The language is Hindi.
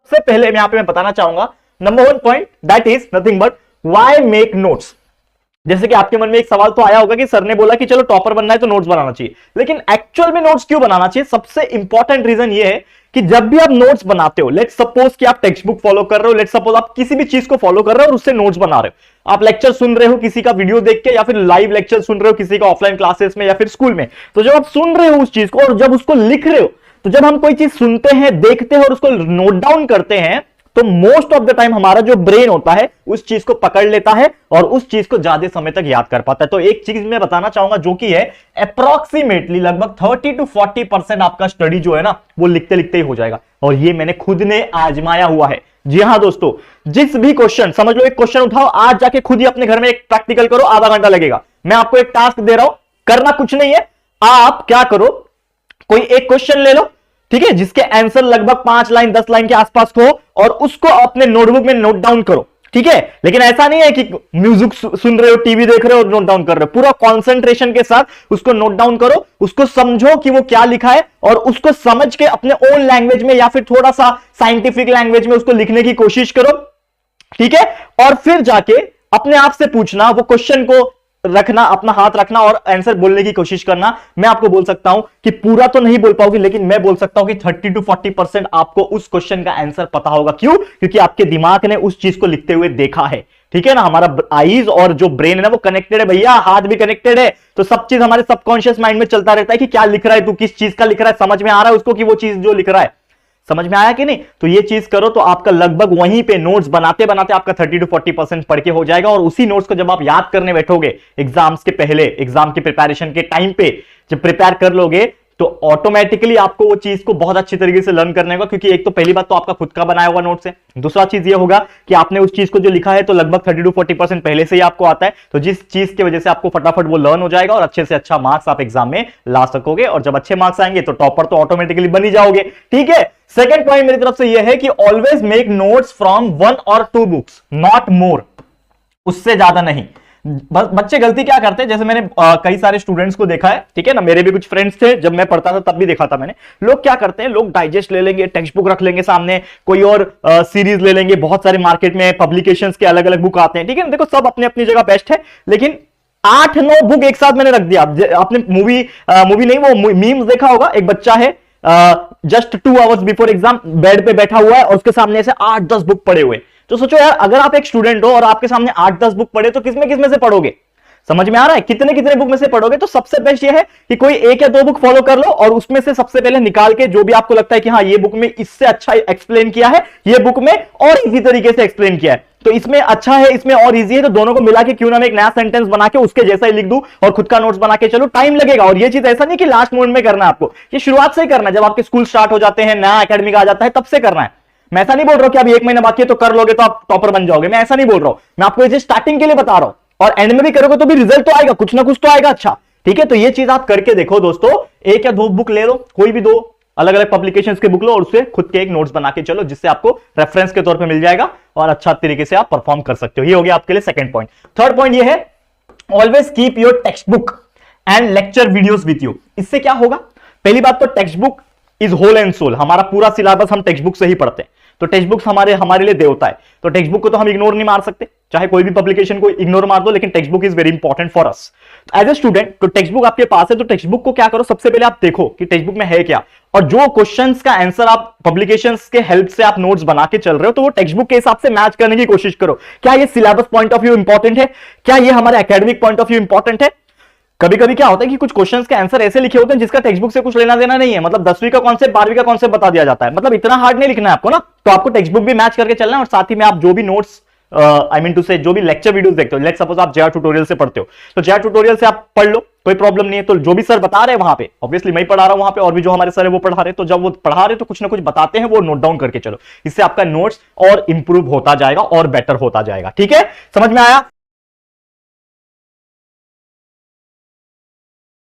सबसे पहले यहां पे मैं बताना चाहूंगा number 1 point, that is nothing but why make notes. जैसे कि आपके मन में एक सवाल तो आया होगा कि सर ने बोला कि चलो टॉपर बनना है तो नोट्स बनाना चाहिए, लेकिन एक्चुअल में नोट्स क्यों बनाना चाहिए? सबसे इंपॉर्टेंट रीजन ये है कि जब भी आप नोट्स बनाते हो, लेट्स सपोज कि आप टेक्स्ट बुक फॉलो कर रहे हो, लेट्स सपोज आप किसी भी चीज को फॉलो कर रहे हो और उससे नोट्स बना रहे हो, आप लेक्चर सुन रहे हो किसी का वीडियो देख के, या फिर लाइव लेक्चर सुन रहे हो किसी का ऑफलाइन क्लासेस में या फिर स्कूल में, तो जब आप सुन रहे हो उस चीज को और जब उसको लिख रहे हो, तो जब हम कोई चीज सुनते हैं, देखते हैं और उसको नोट डाउन करते हैं, तो मोस्ट ऑफ द टाइम हमारा जो ब्रेन होता है उस चीज को पकड़ लेता है और उस चीज को ज्यादा समय तक याद कर पाता है। तो एक चीज मैं बताना चाहूंगा जो कि है अप्रोक्सीमेटली लगभग 30 to 40% आपका स्टडी जो है ना वो लिखते लिखते ही हो जाएगा, और ये मैंने खुद ने आजमाया हुआ है। जी हां दोस्तों, जिस भी क्वेश्चन, समझ लो एक क्वेश्चन उठाओ, आज जाके खुद ही अपने घर में एक प्रैक्टिकल करो, आधा घंटा लगेगा। मैं आपको एक टास्क दे रहा हूं, करना कुछ नहीं है, आप क्या करो, कोई एक क्वेश्चन ले लो, ठीक है, जिसके आंसर लगभग 5 लाइन 10 लाइन के आसपास हो, और उसको अपने नोटबुक में नोट डाउन करो, ठीक है। लेकिन ऐसा नहीं है कि म्यूजिक सुन रहे हो, टीवी देख रहे हो और नोट डाउन कर रहे हो, पूरा कंसंट्रेशन के साथ उसको नोट डाउन करो, उसको समझो कि वो क्या लिखा है, और उसको समझ के अपने ओन लैंग्वेज में या फिर थोड़ा सा साइंटिफिक लैंग्वेज में उसको लिखने की कोशिश करो, ठीक है। और फिर जाके अपने आप से पूछना, वो क्वेश्चन को रखना, अपना हाथ रखना और आंसर बोलने की कोशिश करना। मैं आपको बोल सकता हूं कि पूरा तो नहीं बोल पाओगे, लेकिन मैं बोल सकता हूं कि 30 to 40% आपको उस क्वेश्चन का आंसर पता होगा। क्यों? क्योंकि आपके दिमाग ने उस चीज को लिखते हुए देखा है, ठीक है ना। हमारा आईज और जो ब्रेन है ना वो कनेक्टेड है भैया, हाथ भी कनेक्टेड है, तो सब चीज हमारे सबकॉन्शियस माइंड में चलता रहता है कि क्या लिख रहा है तू, किस चीज का लिख रहा है, समझ में आ रहा है उसको कि वो चीज जो लिख रहा है, समझ में आया कि नहीं। तो ये चीज करो तो आपका लगभग वहीं पे नोट्स बनाते बनाते आपका 30 to 40% पढ़ के हो जाएगा, और उसी नोट्स को जब आप याद करने बैठोगे एग्जाम्स के पहले, एग्जाम के प्रिपरेशन के टाइम पे जब प्रिपेयर कर लोगे, तो ऑटोमेटिकली आपको वो चीज को बहुत अच्छी तरीके से लर्न करने का, क्योंकि एक तो पहली बात तो आपका खुद का बनाया हुआ नोट्स है, दूसरा चीज ये होगा कि आपने उस चीज को जो लिखा है तो लगभग 30 to 40% पहले से ही आपको आता है, तो जिस चीज की वजह से आपको फटाफट वो लर्न हो जाएगा और अच्छे से अच्छा मार्क्स आप एग्जाम में ला सकोगे, और जब अच्छे मार्क्स आएंगे तो टॉपर तो ऑटोमेटिकली बन ही जाओगे, ठीक है। सेकंड पॉइंट मेरी तरफ से यह है कि always make notes from 1 or 2 books, not more, उससे ज्यादा नहीं। बच्चे गलती क्या करते हैं, जैसे मैंने कई सारे स्टूडेंट्स को देखा है, ठीक है ना, मेरे भी कुछ फ्रेंड्स थे, जब मैं पढ़ता था तब भी देखा था मैंने, लोग क्या करते हैं, लोग डाइजेस्ट ले लेंगे, टेक्स्ट बुक रख लेंगे सामने, कोई और सीरीज ले लेंगे, बहुत सारे मार्केट में पब्लिकेशंस के अलग अलग बुक आते हैं, ठीक है, देखो सब अपनी अपनी जगह बेस्ट है, लेकिन 8-9 बुक एक साथ मैंने रख दिया। आपने मूवी नहीं, वो मीम्स देखा होगा, एक बच्चा है just 2 hours before exam bed पे बैठा हुआ है और उसके सामने से 8-10 बुक पड़े हुए। तो सोचो यार, अगर आप एक स्टूडेंट हो और आपके सामने 8-10 बुक पढ़े तो किसमें से पढ़ोगे? समझ में आ रहा है? कितने कितने बुक में से पढ़ोगे? तो सबसे बेस्ट ये है कि कोई 1 या 2 बुक फॉलो कर लो और उसमें से सबसे पहले निकाल के जो भी आपको लगता है कि हाँ ये बुक में इससे अच्छा एक्सप्लेन किया है, ये बुक में और इजी तरीके से एक्सप्लेन किया है, तो इसमें अच्छा है, इसमें और इजी है, तो दोनों को मिला के क्यों ना मैं एक नया सेंटेंस बना के उसके जैसा ही लिख दूं और खुद का नोट्स बना के चलो, टाइम लगेगा। और ये चीज ऐसा नहीं कि लास्ट मोमेंट में करना है आपको, ये शुरुआत से ही करना है, जब आपके स्कूल स्टार्ट हो जाते हैं, नया एकेडमिक आ जाता है, तब से करना है। मैं ऐसा नहीं बोल रहा हूं कि अभी 1 महीना बाकी है तो कर लोगे तो आप टॉपर बन जाओगे, मैं ऐसा नहीं बोल रहा हूं, मैं आपको ये स्टार्टिंग के लिए बता रहा हूं, और एंड में भी करोगे तो भी रिजल्ट तो आएगा, कुछ ना कुछ तो आएगा अच्छा, ठीक है। तो ये चीज आप करके देखो दोस्तों, 1 या 2 बुक ले लो, कोई भी 2 अलग अलग पब्लिकेशंस के बुक लो और उससे खुद के एक नोट्स बना के चलो, जिससे आपको रेफरेंस के तौर पे मिल जाएगा और अच्छा तरीके से आप परफॉर्म कर सकते हो। ये हो गया आपके लिए सेकंड पॉइंट। थर्ड पॉइंट ये है, always keep your textbook and lecture videos with you. इससे क्या होगा? पहली बात तो textbook is whole and soul, हमारा पूरा सिलेबस हम टेक्स्ट बुक से ही पढ़ते हैं, तो टेक्स्ट बुक्स हमारे लिए देवता है, तो टेक्स्ट बुक को तो हम इग्नोर नहीं मार सकते, चाहे कोई भी पब्लिकेशन को इग्नोर मार दो, लेकिन textbook is very important for us as a student. तो टेक्स्ट बुक आपके पास है, तो टेक्स्ट बुक को क्या करो, सबसे पहले आप देखो कि टेक्स्ट बुक में है क्या, और जो क्वेश्चंस का आंसर आप पब्लिकेशंस के हेल्प से आप नोट्स बना के चल रहे हो, तो वो टेक्स्ट बुक के हिसाब से मैच करने की कोशिश करो। क्या ये syllabus point of view important है? क्या ये हमारे academic point of view important है? कभी कभी क्या होता है कि कुछ क्वेश्चंस के आंसर ऐसे लिखे होते हैं जिसका टेक्स्ट बुक से कुछ लेना देना नहीं है, मतलब 10वीं का कॉन्सेप्ट 12वीं का कॉन्सेप्ट बता दिया जाता है, मतलब इतना हार्ड नहीं लिखना है आपको ना, तो आपको टेक्स्ट बुक भी मैच करके चलना है, और साथ ही में आप जो भी नोट्स आई मीन टू से जो भी लेक्चर वीडियोस देखते हो, लेट्स सपोज आप जेआर ट्यूटोरियल से पढ़ते हो, तो जेआर ट्यूटोरियल से आप पढ़ लो, कोई प्रॉब्लम नहीं है। तो जो भी सर बता रहे हैं वहां पे, ऑब्वियसली मैं ही पढ़ा रहा हूं वहां पे, और भी जो हमारे सर है वो पढ़ा रहे हैं, तो जब वो पढ़ा रहे हैं तो कुछ ना कुछ बताते हैं, वो नोट डाउन करके चलो, इससे आपका नोट्स और इंप्रूव होता जाएगा और बेटर होता जाएगा, ठीक है। समझ में आया?